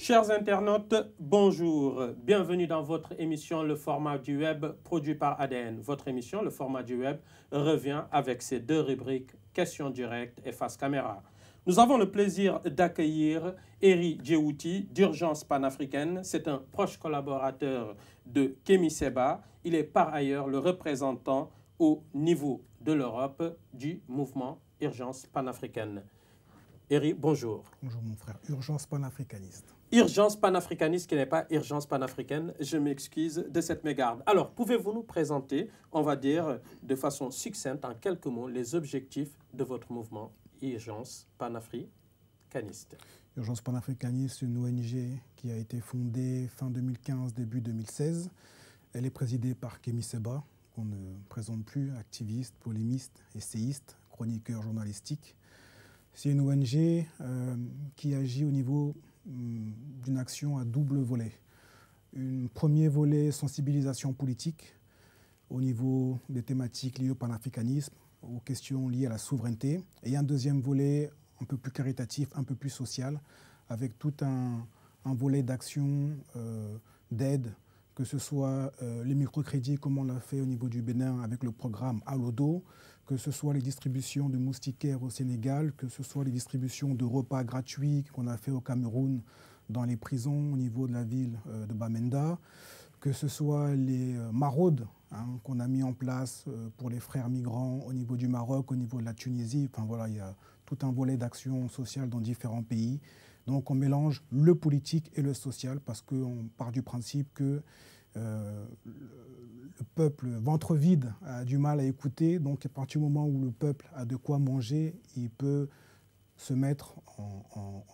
Chers internautes, bonjour. Bienvenue dans votre émission Le Format du Web, produit par ADN. Votre émission, Le Format du Web, revient avec ses deux rubriques questions directes et face caméra. Nous avons le plaisir d'accueillir Eri Djewouti d'Urgence panafricaine. C'est un proche collaborateur de Kémy Séba. Il est par ailleurs le représentant au niveau de l'Europe du mouvement Urgence panafricaine. Eri, bonjour. Bonjour mon frère, Urgence panafricaniste. Urgence panafricaniste qui n'est pas urgence panafricaine, je m'excuse de cette mégarde. Alors, pouvez-vous nous présenter, on va dire de façon succincte, en quelques mots, les objectifs de votre mouvement Urgence panafricaniste? Urgence panafricaniste, une ONG qui a été fondée fin 2015, début 2016. Elle est présidée par Kémy Séba, qu'on ne présente plus, activiste, polémiste, essayiste, chroniqueur journalistique. C'est une ONG qui agit au niveau d'une action à double volet. Un premier volet, sensibilisation politique, au niveau des thématiques liées au panafricanisme, aux questions liées à la souveraineté. Et un deuxième volet un peu plus caritatif, un peu plus social, avec tout un volet d'action, d'aide, que ce soit les microcrédits, comme on l'a fait au niveau du Bénin avec le programme Alodo, que ce soit les distributions de moustiquaires au Sénégal, que ce soit les distributions de repas gratuits qu'on a fait au Cameroun dans les prisons au niveau de la ville de Bamenda, que ce soit les maraudes qu'on a mis en place pour les frères migrants au niveau du Maroc, au niveau de la Tunisie. Enfin voilà, il y a tout un volet d'action sociale dans différents pays. Donc on mélange le politique et le social parce qu'on part du principe que le peuple ventre vide a du mal à écouter. Donc à partir du moment où le peuple a de quoi manger, il peut se mettre en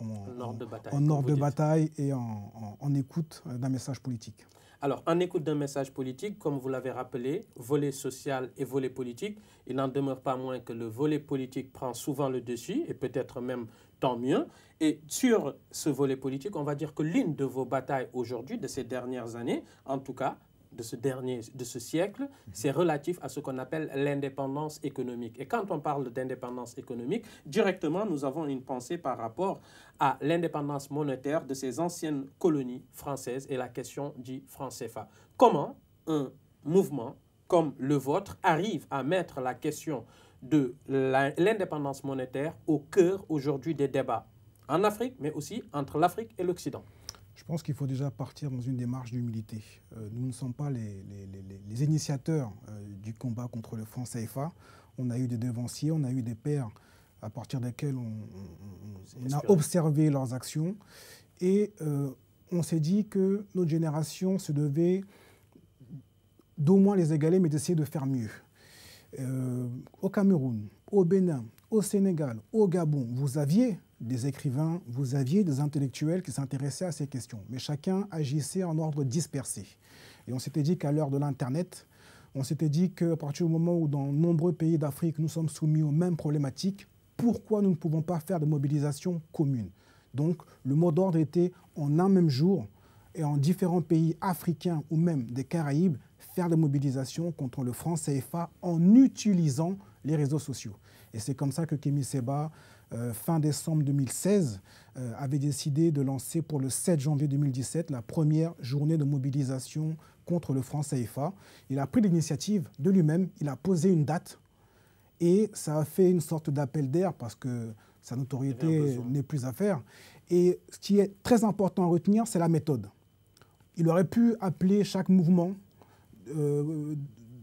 ordre de bataille et en écoute d'un message politique. Alors, en écoute d'un message politique, comme vous l'avez rappelé, volet social et volet politique, il n'en demeure pas moins que le volet politique prend souvent le dessus, et peut-être même tant mieux. Et sur ce volet politique, on va dire que l'une de vos batailles aujourd'hui, de ces dernières années, en tout cas, de ce siècle, c'est relatif à ce qu'on appelle l'indépendance économique. Et quand on parle d'indépendance économique, directement, nous avons une pensée par rapport à l'indépendance monétaire de ces anciennes colonies françaises et la question du franc CFA. Comment un mouvement comme le vôtre arrive à mettre la question de l'indépendance monétaire au cœur aujourd'hui des débats en Afrique, mais aussi entre l'Afrique et l'Occident? Je pense qu'il faut déjà partir dans une démarche d'humilité. Nous ne sommes pas les initiateurs du combat contre le franc CFA. On a eu des devanciers, on a eu des pairs à partir desquels on a observé leurs actions. Et on s'est dit que notre génération se devait d'au moins les égaler, mais d'essayer de faire mieux. Au Cameroun, au Bénin, au Sénégal, au Gabon, vous aviez des écrivains, vous aviez des intellectuels qui s'intéressaient à ces questions. Mais chacun agissait en ordre dispersé. Et on s'était dit qu'à l'heure de l'Internet, on s'était dit qu'à partir du moment où dans de nombreux pays d'Afrique, nous sommes soumis aux mêmes problématiques, pourquoi nous ne pouvons pas faire de mobilisation commune? Donc le mot d'ordre était en un même jour et en différents pays africains ou même des Caraïbes, faire des mobilisations contre le franc CFA en utilisant les réseaux sociaux. Et c'est comme ça que Kémy Séba, fin décembre 2016, avait décidé de lancer pour le 7 janvier 2017 la première journée de mobilisation contre le franc CFA. Il a pris l'initiative de lui-même, il a posé une date et ça a fait une sorte d'appel d'air parce que sa notoriété n'est plus à faire. Et ce qui est très important à retenir, c'est la méthode. Il aurait pu appeler chaque mouvement,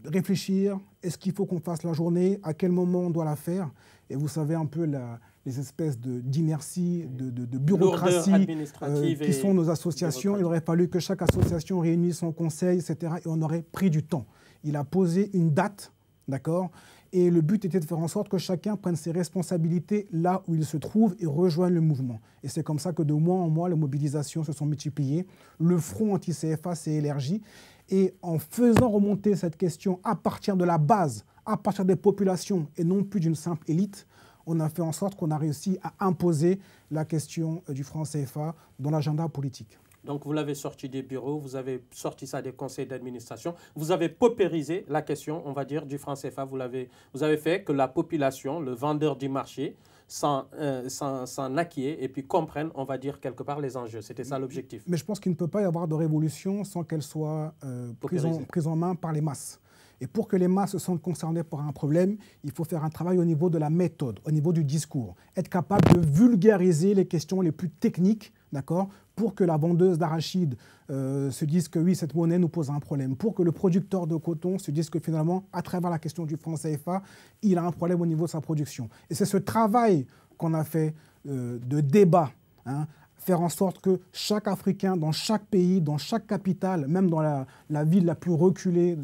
réfléchir, est-ce qu'il faut qu'on fasse la journée, à quel moment on doit la faire. Et vous savez un peu les espèces d'inertie, de bureaucratie qui sont nos associations. Il aurait fallu que chaque association réunisse son conseil, etc. Et on aurait pris du temps. Il a posé une date, d'accord? Et le but était de faire en sorte que chacun prenne ses responsabilités là où il se trouve et rejoigne le mouvement. Et c'est comme ça que de mois en mois, les mobilisations se sont multipliées. Le front anti-CFA s'est élargi. Et en faisant remonter cette question à partir de la base, à partir des populations et non plus d'une simple élite, on a fait en sorte qu'on a réussi à imposer la question du franc CFA dans l'agenda politique. Donc vous l'avez sorti des bureaux, vous avez sorti ça des conseils d'administration, vous avez paupérisé la question, on va dire, du franc CFA. Vous avez fait que la population, le vendeur du marché, s'en acquièrent et puis comprennent, on va dire, quelque part les enjeux. C'était ça l'objectif. Mais je pense qu'il ne peut pas y avoir de révolution sans qu'elle soit prise en main par les masses. Et pour que les masses se sentent concernées par un problème, il faut faire un travail au niveau de la méthode, au niveau du discours. Être capable de vulgariser les questions les plus techniques, d'accord, pour que la vendeuse d'arachide se dise que oui, cette monnaie nous pose un problème. Pour que le producteur de coton se dise que finalement, à travers la question du franc CFA, il a un problème au niveau de sa production. Et c'est ce travail qu'on a fait de débat, hein, faire en sorte que chaque Africain, dans chaque pays, dans chaque capitale, même dans la ville la plus reculée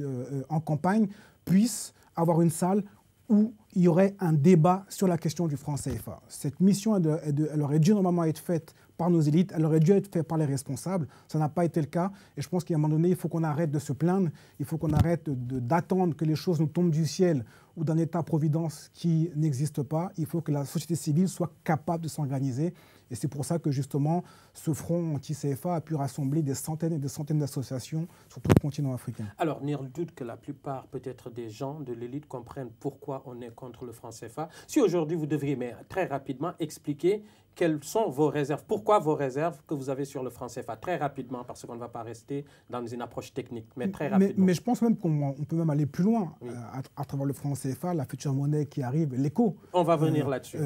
en campagne, puisse avoir une salle où il y aurait un débat sur la question du franc CFA. Cette mission, elle aurait dû normalement être faite par nos élites, elle aurait dû être faite par les responsables. Ça n'a pas été le cas. Et je pense qu'à un moment donné, il faut qu'on arrête de se plaindre, il faut qu'on arrête d'attendre que les choses nous tombent du ciel ou d'un état-providence qui n'existe pas. Il faut que la société civile soit capable de s'organiser. Et c'est pour ça que justement, ce front anti-CFA a pu rassembler des centaines et des centaines d'associations sur tout le continent africain. Alors, nul doute que la plupart peut-être des gens de l'élite comprennent pourquoi on est contre le franc CFA. Si aujourd'hui vous devriez, mais très rapidement, expliquer quelles sont vos réserves, pourquoi vos réserves que vous avez sur le franc CFA, très rapidement, parce qu'on ne va pas rester dans une approche technique, mais très rapidement. Mais je pense même qu'on peut même aller plus loin, oui, à travers le franc CFA, la future monnaie qui arrive, l'éco. On va venir là-dessus.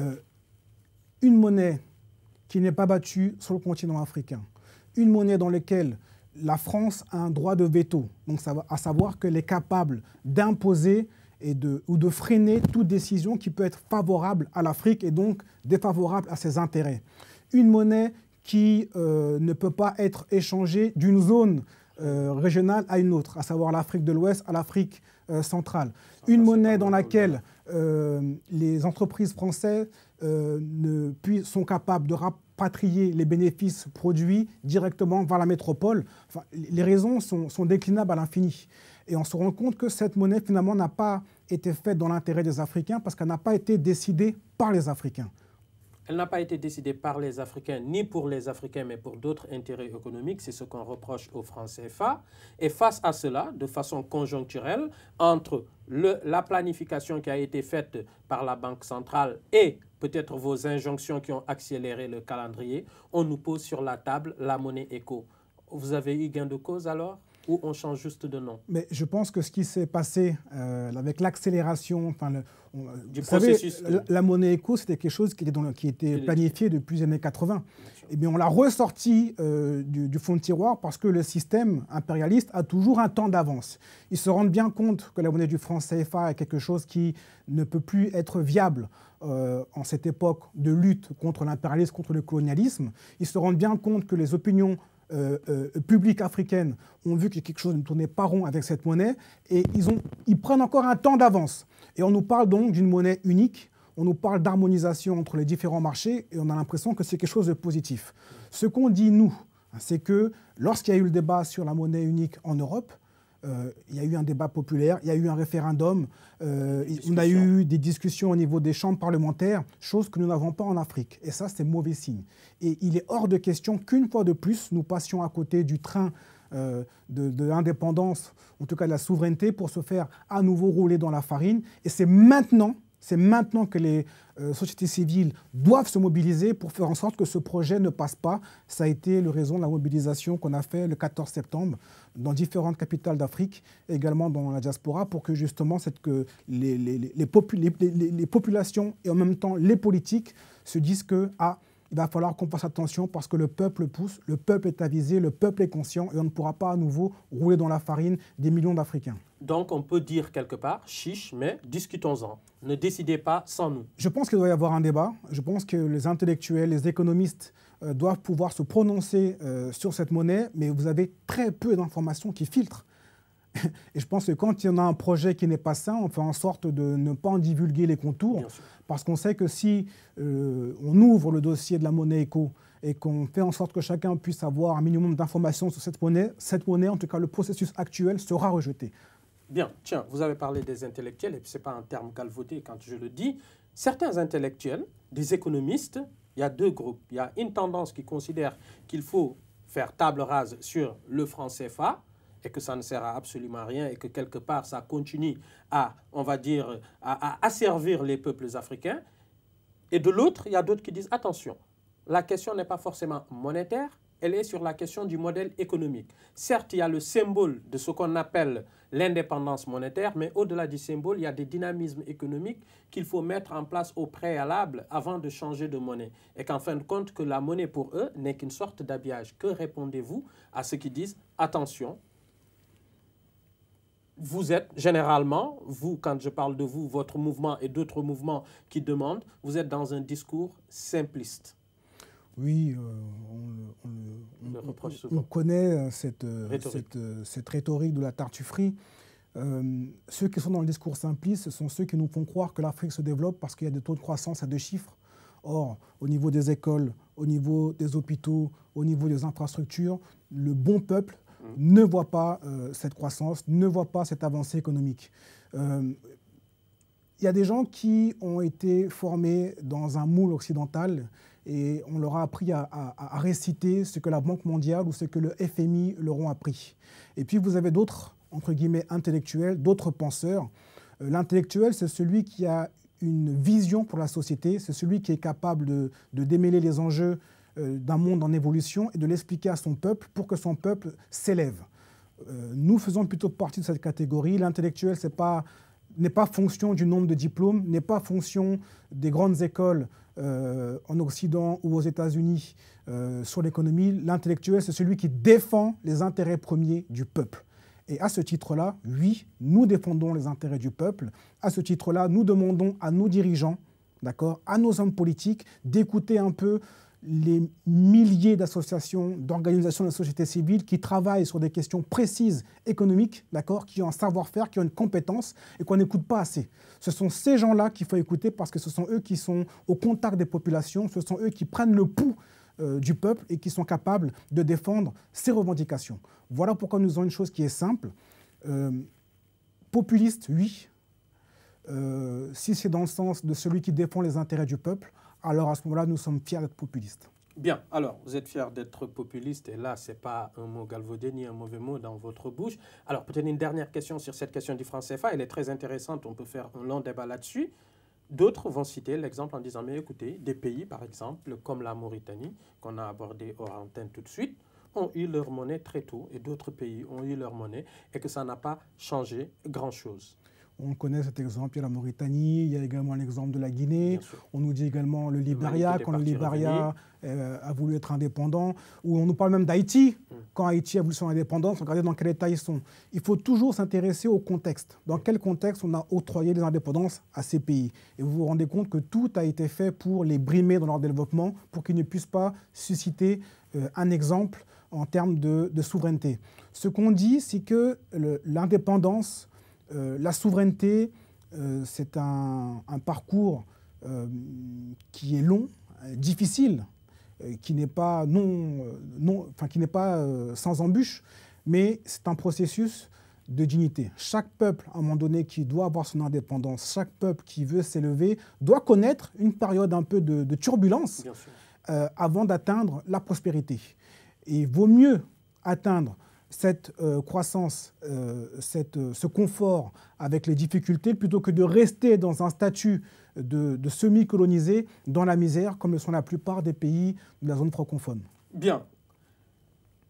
Une monnaie qui n'est pas battue sur le continent africain. Une monnaie dans laquelle la France a un droit de veto, donc à savoir qu'elle est capable d'imposer ou de freiner toute décision qui peut être favorable à l'Afrique et donc défavorable à ses intérêts. Une monnaie qui ne peut pas être échangée d'une zone régionale à une autre, à savoir l'Afrique de l'Ouest à l'Afrique centrale. Une monnaie dans laquelle les entreprises françaises sont capables de rapatrier les bénéfices produits directement vers la métropole. Enfin, les raisons sont déclinables à l'infini. Et on se rend compte que cette monnaie, finalement, n'a pas été faite dans l'intérêt des Africains parce qu'elle n'a pas été décidée par les Africains. Elle n'a pas été décidée par les Africains, ni pour les Africains, mais pour d'autres intérêts économiques. C'est ce qu'on reproche au franc CFA. Et face à cela, de façon conjoncturelle, entre la planification qui a été faite par la Banque centrale et peut-être vos injonctions qui ont accéléré le calendrier, on nous pose sur la table la monnaie éco. Vous avez eu gain de cause alors ? Ou on change juste de nom? Mais je pense que ce qui s'est passé avec l'accélération du processus. La monnaie éco, c'était quelque chose qui était planifié depuis les années 80. Et bien, on l'a ressorti du fond de tiroir parce que le système impérialiste a toujours un temps d'avance. Ils se rendent bien compte que la monnaie du franc CFA est quelque chose qui ne peut plus être viable en cette époque de lutte contre l'impérialisme, contre le colonialisme. Ils se rendent bien compte que les opinions publiques africaines ont vu que quelque chose ne tournait pas rond avec cette monnaie et ils prennent encore un temps d'avance. Et on nous parle donc d'une monnaie unique, on nous parle d'harmonisation entre les différents marchés et on a l'impression que c'est quelque chose de positif. Ce qu'on dit, nous, c'est que lorsqu'il y a eu le débat sur la monnaie unique en Europe, il y a eu un débat populaire, il y a eu un référendum, on a eu des discussions au niveau des chambres parlementaires, chose que nous n'avons pas en Afrique. Et ça, c'est mauvais signe. Et il est hors de question qu'une fois de plus, nous passions à côté du train de l'indépendance, en tout cas de la souveraineté, pour se faire à nouveau rouler dans la farine. Et c'est maintenant que les sociétés civiles doivent se mobiliser pour faire en sorte que ce projet ne passe pas. Ça a été le raison de la mobilisation qu'on a fait le 14 septembre dans différentes capitales d'Afrique, également dans la diaspora, pour que justement les populations et en même temps les politiques se disent que il va falloir qu'on fasse attention parce que le peuple pousse, le peuple est avisé, le peuple est conscient et on ne pourra pas à nouveau rouler dans la farine des millions d'Africains. Donc on peut dire quelque part, chiche, mais discutons-en. Ne décidez pas sans nous. Je pense qu'il doit y avoir un débat. Je pense que les intellectuels, les économistes doivent pouvoir se prononcer sur cette monnaie, mais vous avez très peu d'informations qui filtrent. Et je pense que quand il y en a un projet qui n'est pas sain, on fait en sorte de ne pas en divulguer les contours, parce qu'on sait que si on ouvre le dossier de la monnaie éco et qu'on fait en sorte que chacun puisse avoir un minimum d'informations sur cette monnaie, en tout cas le processus actuel, sera rejeté. Bien, tiens, vous avez parlé des intellectuels, et ce n'est pas un terme galvaudé quand je le dis. Certains intellectuels, des économistes, il y a deux groupes. Il y a une tendance qui considère qu'il faut faire table rase sur le franc CFA, et que ça ne sert à absolument rien et que quelque part ça continue à, on va dire, à asservir les peuples africains. Et de l'autre, il y a d'autres qui disent, attention, la question n'est pas forcément monétaire, elle est sur la question du modèle économique. Certes, il y a le symbole de ce qu'on appelle l'indépendance monétaire, mais au-delà du symbole, il y a des dynamismes économiques qu'il faut mettre en place au préalable avant de changer de monnaie. Et qu'en fin de compte, que la monnaie pour eux n'est qu'une sorte d'habillage. Que répondez-vous à ceux qui disent, attention, vous êtes généralement, vous, quand je parle de vous, votre mouvement et d'autres mouvements qui demandent, vous êtes dans un discours simpliste. Oui, on connaît cette rhétorique de la Tartufferie. Ceux qui sont dans le discours simpliste, ce sont ceux qui nous font croire que l'Afrique se développe parce qu'il y a des taux de croissance à 2 chiffres. Or, au niveau des écoles, au niveau des hôpitaux, au niveau des infrastructures, le bon peuple ne voit pas cette croissance, ne voit pas cette avancée économique. Il y a des gens qui ont été formés dans un moule occidental et on leur a appris à réciter ce que la Banque mondiale ou ce que le FMI leur ont appris. Et puis vous avez d'autres, entre guillemets, intellectuels, d'autres penseurs. L'intellectuel, c'est celui qui a une vision pour la société, c'est celui qui est capable de démêler les enjeux d'un monde en évolution et de l'expliquer à son peuple pour que son peuple s'élève. Nous faisons plutôt partie de cette catégorie. L'intellectuel n'est pas fonction du nombre de diplômes, n'est pas fonction des grandes écoles en Occident ou aux États-Unis sur l'économie. L'intellectuel, c'est celui qui défend les intérêts premiers du peuple. Et à ce titre-là, oui, nous défendons les intérêts du peuple. À ce titre-là, nous demandons à nos dirigeants, d'accord, à nos hommes politiques, d'écouter un peu les milliers d'associations, d'organisations de la société civile qui travaillent sur des questions précises économiques, d'accord, qui ont un savoir-faire, qui ont une compétence et qu'on n'écoute pas assez. Ce sont ces gens-là qu'il faut écouter parce que ce sont eux qui sont au contact des populations, ce sont eux qui prennent le pouls du peuple et qui sont capables de défendre ses revendications. Voilà pourquoi nous avons une chose qui est simple. Populiste, oui. Si c'est dans le sens de celui qui défend les intérêts du peuple, alors à ce moment-là, nous sommes fiers d'être populistes. Bien, alors, vous êtes fiers d'être populiste, et là, ce n'est pas un mot galvaudé ni un mauvais mot dans votre bouche. Alors, peut-être une dernière question sur cette question du franc CFA, elle est très intéressante, on peut faire un long débat là-dessus. D'autres vont citer l'exemple en disant, mais écoutez, des pays, par exemple, comme la Mauritanie, qu'on a abordé hors antenne tout de suite, ont eu leur monnaie très tôt, et d'autres pays ont eu leur monnaie, et que ça n'a pas changé grand-chose. On connaît cet exemple, il y a la Mauritanie, il y a également l'exemple de la Guinée. On nous dit également le Libéria, quand le Libéria a voulu être indépendant. Ou on nous parle même d'Haïti, quand Haïti a voulu son indépendance, regardez dans quel état ils sont. Il faut toujours s'intéresser au contexte. Dans quel contexte on a octroyé les indépendances à ces pays. Et vous vous rendez compte que tout a été fait pour les brimer dans leur développement, pour qu'ils ne puissent pas susciter un exemple en termes de souveraineté. Ce qu'on dit, c'est que l'indépendance, la souveraineté, c'est un parcours qui est long, difficile, qui n'est pas, sans embûche, mais c'est un processus de dignité. Chaque peuple, à un moment donné, qui doit avoir son indépendance, chaque peuple qui veut s'élever, doit connaître une période un peu de turbulence avant d'atteindre la prospérité. Et il vaut mieux atteindre cette croissance, ce confort avec les difficultés, plutôt que de rester dans un statut de semi-colonisé dans la misère, comme le sont la plupart des pays de la zone francophone. Bien.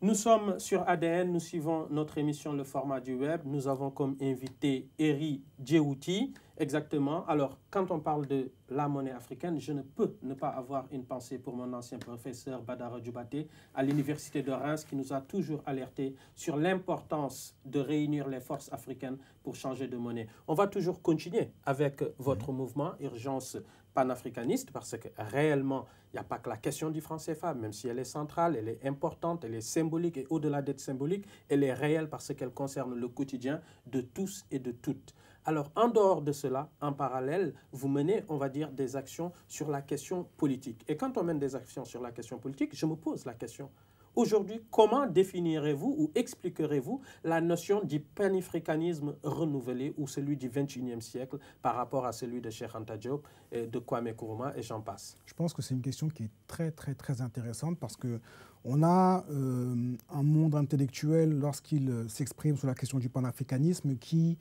Nous sommes sur ADN, nous suivons notre émission Le Format du Web. Nous avons comme invité Eri Djewouti. Exactement. Alors, quand on parle de la monnaie africaine, je ne peux ne pas avoir une pensée pour mon ancien professeur Badara Djoubaté à l'université de Reims, qui nous a toujours alertés sur l'importance de réunir les forces africaines pour changer de monnaie. On va toujours continuer avec votre mouvement Urgence panafricaniste, parce que réellement, il n'y a pas que la question du franc CFA, même si elle est centrale, elle est importante, elle est symbolique, et au-delà d'être symbolique, elle est réelle parce qu'elle concerne le quotidien de tous et de toutes. Alors, en dehors de cela, en parallèle, vous menez, on va dire, des actions sur la question politique. Et quand on mène des actions sur la question politique, je me pose la question. Aujourd'hui, comment définirez-vous ou expliquerez-vous la notion du panafricanisme renouvelé ou celui du XXIe siècle par rapport à celui de Cheikh Anta Diop, de Kwame Nkrumah et j'en passe? Je pense que c'est une question qui est très, très, très intéressante parce qu'on a un monde intellectuel, lorsqu'il s'exprime sur la question du panafricanisme, qui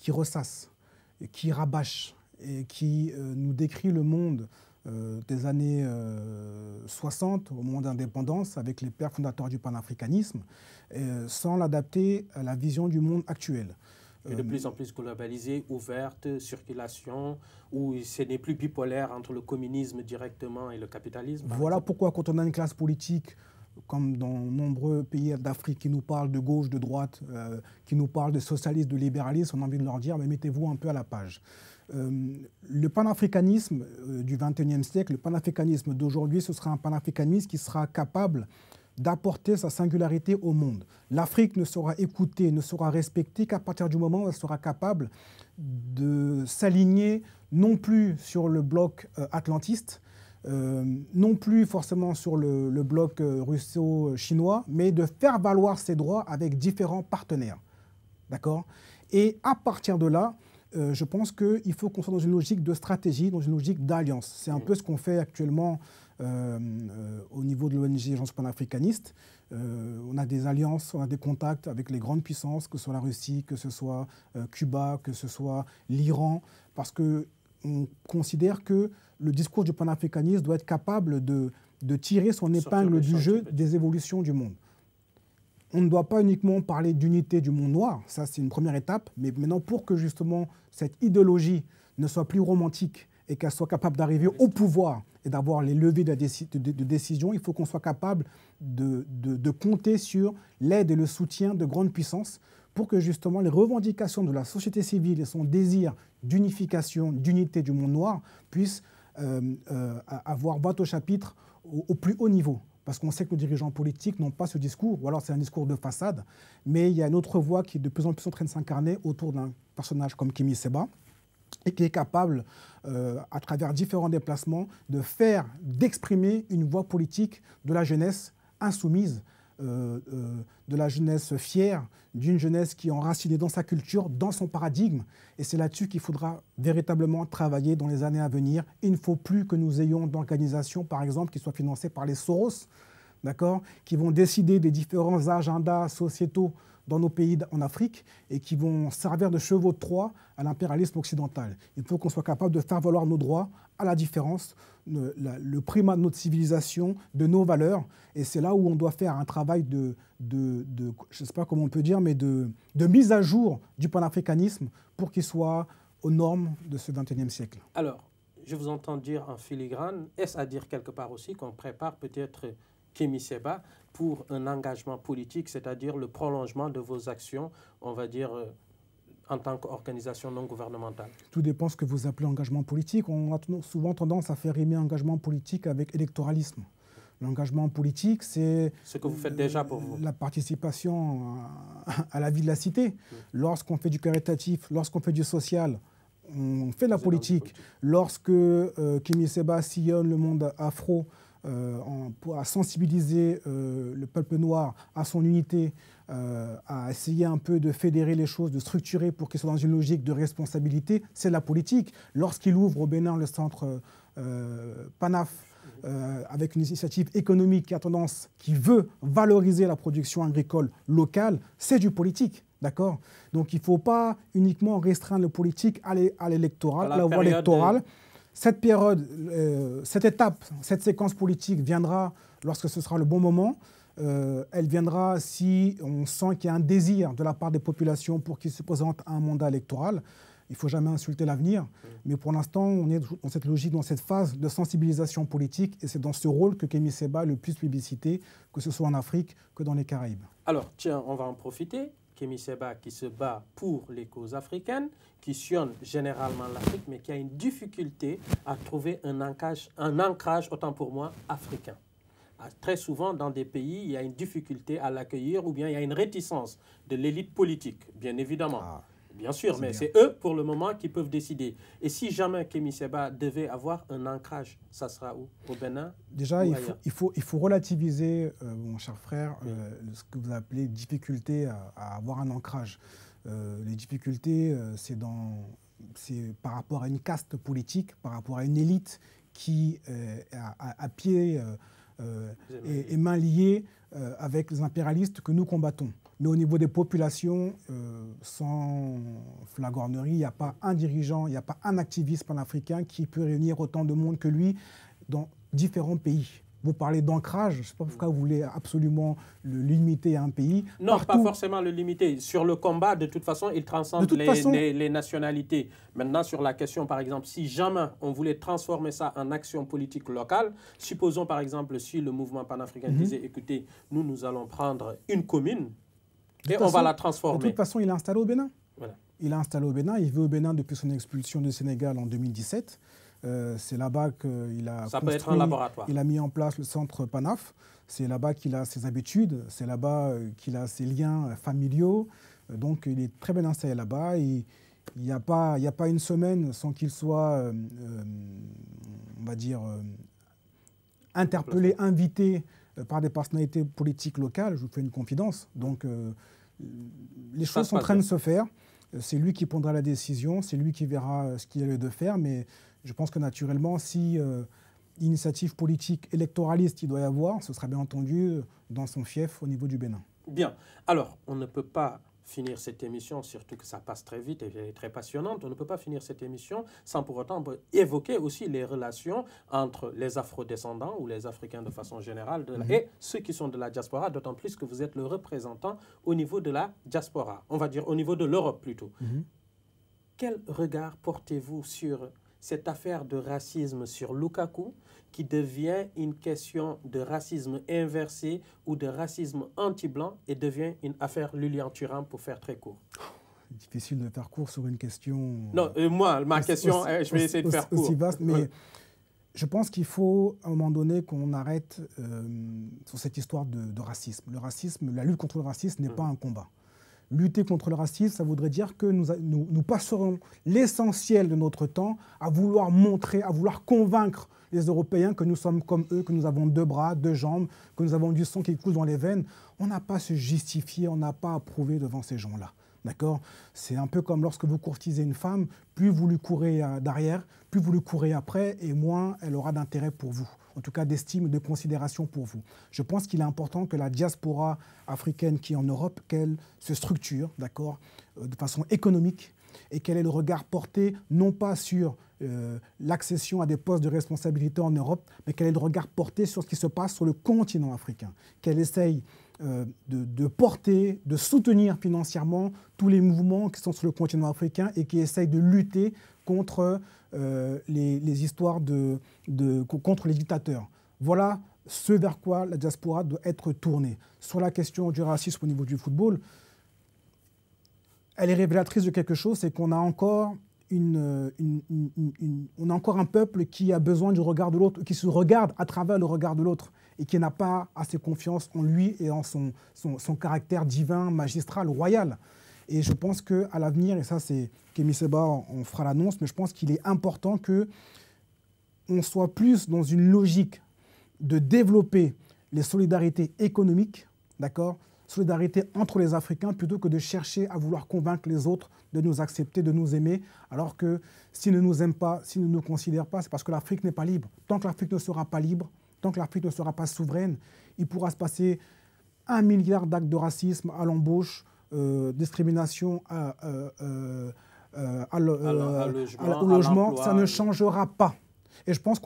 ressasse, qui rabâche et qui nous décrit le monde des années 60, au moment de l'indépendance, avec les pères fondateurs du panafricanisme, sans l'adapter à la vision du monde actuel. Et de plus en plus globalisée, ouverte, circulation, où ce n'est plus bipolaire entre le communisme directement et le capitalisme. Voilà pourquoi quand on a une classe politique, comme dans nombreux pays d'Afrique, qui nous parlent de gauche, de droite, qui nous parlent de socialisme, de libéralisme, on a envie de leur dire, mais mettez-vous un peu à la page. Le panafricanisme du XXIe siècle, le panafricanisme d'aujourd'hui, ce sera un panafricanisme qui sera capable d'apporter sa singularité au monde. L'Afrique ne sera écoutée, ne sera respectée qu'à partir du moment où elle sera capable de s'aligner non plus sur le bloc atlantiste, non plus forcément sur le bloc russo-chinois, mais de faire valoir ses droits avec différents partenaires. D'accord ? Et à partir de là, je pense qu'il faut qu'on soit dans une logique de stratégie, dans une logique d'alliance. C'est un peu ce qu'on fait actuellement au niveau de l'ONG Agence panafricaniste. On a des alliances, on a des contacts avec les grandes puissances, que ce soit la Russie, que ce soit Cuba, que ce soit l'Iran, parce qu'on considère que le discours du panafricanisme doit être capable de tirer son épingle du jeu des évolutions du monde. On ne doit pas uniquement parler d'unité du monde noir, ça c'est une première étape, mais maintenant pour que justement cette idéologie ne soit plus romantique et qu'elle soit capable d'arriver au pouvoir et d'avoir les leviers de décision, il faut qu'on soit capable de compter sur l'aide et le soutien de grandes puissances pour que justement les revendications de la société civile et son désir d'unification, d'unité du monde noir puissent avoir voix au chapitre au plus haut niveau. Parce qu'on sait que nos dirigeants politiques n'ont pas ce discours, ou alors c'est un discours de façade, mais il y a une autre voix qui est de plus en plus en train de s'incarner autour d'un personnage comme Kémy Séba, et qui est capable, à travers différents déplacements, d'exprimer une voix politique de la jeunesse insoumise, de la jeunesse fière, d'une jeunesse qui est enracinée dans sa culture, dans son paradigme. Et c'est là-dessus qu'il faudra véritablement travailler dans les années à venir. Il ne faut plus que nous ayons d'organisations, par exemple, qui soient financées par les Soros, d'accord, qui vont décider des différents agendas sociétaux dans nos pays en Afrique et qui vont servir de chevaux de Troie à l'impérialisme occidental. Il faut qu'on soit capable de faire valoir nos droits à la différence, le primat de notre civilisation, de nos valeurs. Et c'est là où on doit faire un travail je ne sais pas comment on peut dire, mais de mise à jour du panafricanisme pour qu'il soit aux normes de ce XXIe siècle. Alors, je vous entends dire en filigrane, est-ce à dire quelque part aussi qu'on prépare peut-être Kémy Séba pour un engagement politique, c'est-à-dire le prolongement de vos actions, on va dire, en tant qu'organisation non gouvernementale? Tout dépend de ce que vous appelez engagement politique. On a souvent tendance à faire rimer engagement politique avec électoralisme. L'engagement politique, c'est ce que vous faites déjà pour vous. La participation à la vie de la cité. Lorsqu'on fait du caritatif, lorsqu'on fait du social, on fait de la politique. Lorsque Kémy Séba sillonne le monde afro, à sensibiliser le peuple noir à son unité, à essayer un peu de fédérer les choses, de structurer pour qu'ils soient dans une logique de responsabilité, c'est la politique. Lorsqu'il ouvre au Bénin le centre PANAF, avec une initiative économique qui veut valoriser la production agricole locale, c'est du politique. D'accord ? Donc il ne faut pas uniquement restreindre le politique à l'électoral, à la voie électorale. Cette période, cette étape, cette séquence politique viendra lorsque ce sera le bon moment. Elle viendra si on sent qu'il y a un désir de la part des populations pour qu'ils se présentent à un mandat électoral. Il ne faut jamais insulter l'avenir. Mais pour l'instant, on est dans cette logique, dans cette phase de sensibilisation politique. Et c'est dans ce rôle que Kémy Séba est le plus publicité, que ce soit en Afrique que dans les Caraïbes. Alors, tiens, on va en profiter. Kémy Séba qui se bat pour les causes africaines, qui sillonne généralement l'Afrique, mais qui a une difficulté à trouver un ancrage, autant pour moi, africain. Très souvent, dans des pays, il y a une difficulté à l'accueillir ou bien il y a une réticence de l'élite politique, bien évidemment. Bien sûr, mais c'est eux, pour le moment, qui peuvent décider. Et si jamais Kémy Séba devait avoir un ancrage, ça sera où? Au Bénin? Déjà, il faut relativiser, mon cher frère, ce que vous appelez difficulté à avoir un ancrage. Les difficultés, c'est par rapport à une caste politique, par rapport à une élite qui, à pied est main liée avec les impérialistes que nous combattons. Mais au niveau des populations, sans flagornerie, il n'y a pas un dirigeant, il n'y a pas un activiste panafricain qui peut réunir autant de monde que lui dans différents pays. Vous parlez d'ancrage, je ne sais pas pourquoi vous voulez absolument le limiter à un pays. Non, Partout, pas forcément le limiter. Sur le combat, de toute façon, il transcende les nationalités. Maintenant, sur la question, par exemple, si jamais on voulait transformer ça en action politique locale, supposons par exemple si le mouvement panafricain disait, écoutez, nous allons prendre une commune et on va la transformer. De toute façon, il est installé au Bénin. Voilà. Il est installé au Bénin, il vit au Bénin depuis son expulsion du Sénégal en 2017. C'est là-bas qu'il a ça peut être un laboratoire. Il a mis en place le centre PANAF. C'est là-bas qu'il a ses habitudes. C'est là-bas qu'il a ses liens familiaux. Donc, il est très bien installé là-bas. Il n'y a pas une semaine sans qu'il soit, on va dire, interpellé, invité par des personnalités politiques locales. Je vous fais une confidence. Donc, les choses sont en train de se faire. C'est lui qui prendra la décision. C'est lui qui verra ce qu'il y a lieu de faire. Mais je pense que naturellement, si initiative politique électoraliste il doit y avoir, ce sera bien entendu dans son fief au niveau du Bénin. Bien. Alors, on ne peut pas finir cette émission, surtout que ça passe très vite et elle est très passionnante, on ne peut pas finir cette émission sans pour autant évoquer aussi les relations entre les afrodescendants ou les Africains de façon générale et ceux qui sont de la diaspora, d'autant plus que vous êtes le représentant au niveau de la diaspora, on va dire au niveau de l'Europe plutôt. Quel regard portez-vous sur cette affaire de racisme sur Lukaku qui devient une question de racisme inversé ou de racisme anti-blanc et devient une affaire Lilian Thuram pour faire très court? Difficile de faire court sur une question... Non, moi, ma question, je vais essayer de faire court. Aussi vaste, mais je pense qu'il faut, à un moment donné, qu'on arrête sur cette histoire de racisme. Le racisme, la lutte contre le racisme n'est pas un combat. Lutter contre le racisme, ça voudrait dire que nous passerons l'essentiel de notre temps à vouloir montrer, à vouloir convaincre les Européens que nous sommes comme eux, que nous avons 2 bras, 2 jambes, que nous avons du sang qui coule dans les veines. On n'a pas à se justifier, on n'a pas à prouver devant ces gens-là. D'accord? C'est un peu comme lorsque vous courtisez une femme, plus vous lui courez derrière, plus vous lui courez après, et moins elle aura d'intérêt pour vous. En tout cas d'estime et de considération pour vous. Je pense qu'il est important que la diaspora africaine qui est en Europe, qu'elle se structure, d'accord, de façon économique, et quel est le regard porté, non pas sur l'accession à des postes de responsabilité en Europe, mais quel est le regard porté sur ce qui se passe sur le continent africain. Qu'elle essaye de porter, de soutenir financièrement tous les mouvements qui sont sur le continent africain et qui essayent de lutter contre les histoires contre les dictateurs. Voilà ce vers quoi la diaspora doit être tournée. Sur la question du racisme au niveau du football, elle est révélatrice de quelque chose, c'est qu'on a encore on a encore un peuple qui a besoin du regard de l'autre, qui se regarde à travers le regard de l'autre et qui n'a pas assez confiance en lui et en son caractère divin, magistral, royal. Et je pense qu'à l'avenir, et ça c'est Kémy Séba on fera l'annonce, mais je pense qu'il est important qu'on soit plus dans une logique de développer les solidarités économiques, d'accord, solidarité entre les Africains, plutôt que de chercher à vouloir convaincre les autres de nous accepter, de nous aimer, alors que s'ils ne nous aiment pas, s'ils ne nous considèrent pas, c'est parce que l'Afrique n'est pas libre. Tant que l'Afrique ne sera pas libre, tant que l'Afrique ne sera pas souveraine, il pourra se passer 1 milliard d'actes de racisme à l'embauche, discrimination au logement, ça ne changera pas. Et je pense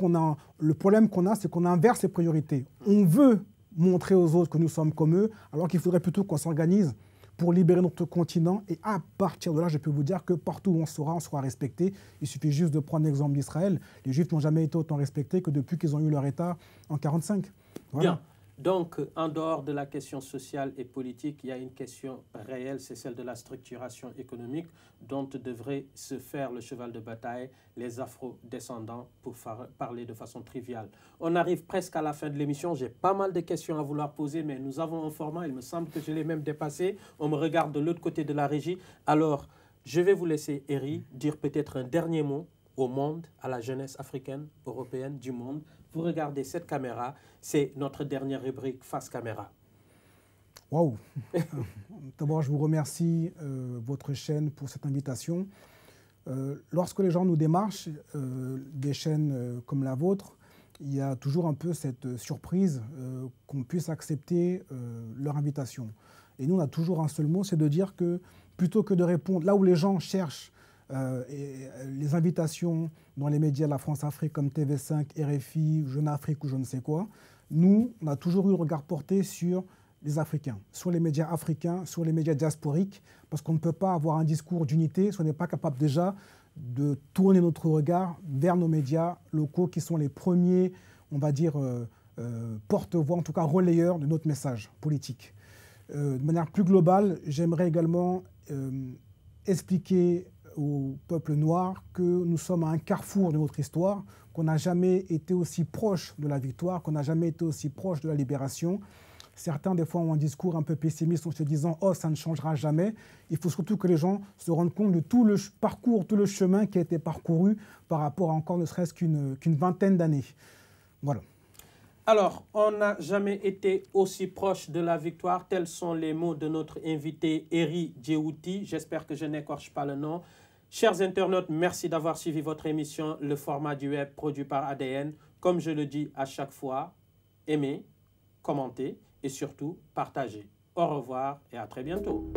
le problème qu'on a, c'est qu'on inverse les priorités. On veut montrer aux autres que nous sommes comme eux, alors qu'il faudrait plutôt qu'on s'organise pour libérer notre continent. Et à partir de là, je peux vous dire que partout où on sera respecté. Il suffit juste de prendre l'exemple d'Israël. Les Juifs n'ont jamais été autant respectés que depuis qu'ils ont eu leur État en 1945. Voilà. Bien. Donc, en dehors de la question sociale et politique, il y a une question réelle, c'est celle de la structuration économique dont devrait se faire le cheval de bataille les afro-descendants pour parler de façon triviale. On arrive presque à la fin de l'émission. J'ai pas mal de questions à vouloir poser, mais nous avons un format, il me semble que je l'ai même dépassé. On me regarde de l'autre côté de la régie. Alors, je vais vous laisser, Eri, dire peut-être un dernier mot au monde, à la jeunesse africaine, européenne, du monde. Vous regardez cette caméra, c'est notre dernière rubrique Face Caméra. Waouh! D'abord, je vous remercie, votre chaîne, pour cette invitation. Lorsque les gens nous démarchent, des chaînes comme la vôtre, il y a toujours un peu cette surprise qu'on puisse accepter leur invitation. Et nous, on a toujours un seul mot, c'est de dire que plutôt que de répondre là où les gens cherchent les invitations dans les médias de la France-Afrique comme TV5, RFI, Jeune Afrique ou je ne sais quoi, nous, on a toujours eu le regard porté sur les Africains, sur les médias africains, sur les médias diasporiques, parce qu'on ne peut pas avoir un discours d'unité si on n'est pas capable déjà de tourner notre regard vers nos médias locaux qui sont les premiers, on va dire, porte-voix, en tout cas relayeurs de notre message politique. De manière plus globale, j'aimerais également expliquer au peuple noir que nous sommes à un carrefour de notre histoire, qu'on n'a jamais été aussi proche de la victoire, qu'on n'a jamais été aussi proche de la libération. Certains, des fois, ont un discours un peu pessimiste en se disant « Oh, ça ne changera jamais ». Il faut surtout que les gens se rendent compte de tout le parcours, tout le chemin qui a été parcouru par rapport à encore ne serait-ce qu'une vingtaine d'années. Voilà. Alors, on n'a jamais été aussi proche de la victoire. Tels sont les mots de notre invité Eri Djewouti. J'espère que je n'écorche pas le nom. Chers internautes, merci d'avoir suivi votre émission, le format du web produit par ADN. Comme je le dis à chaque fois, aimez, commentez et surtout partagez. Au revoir et à très bientôt.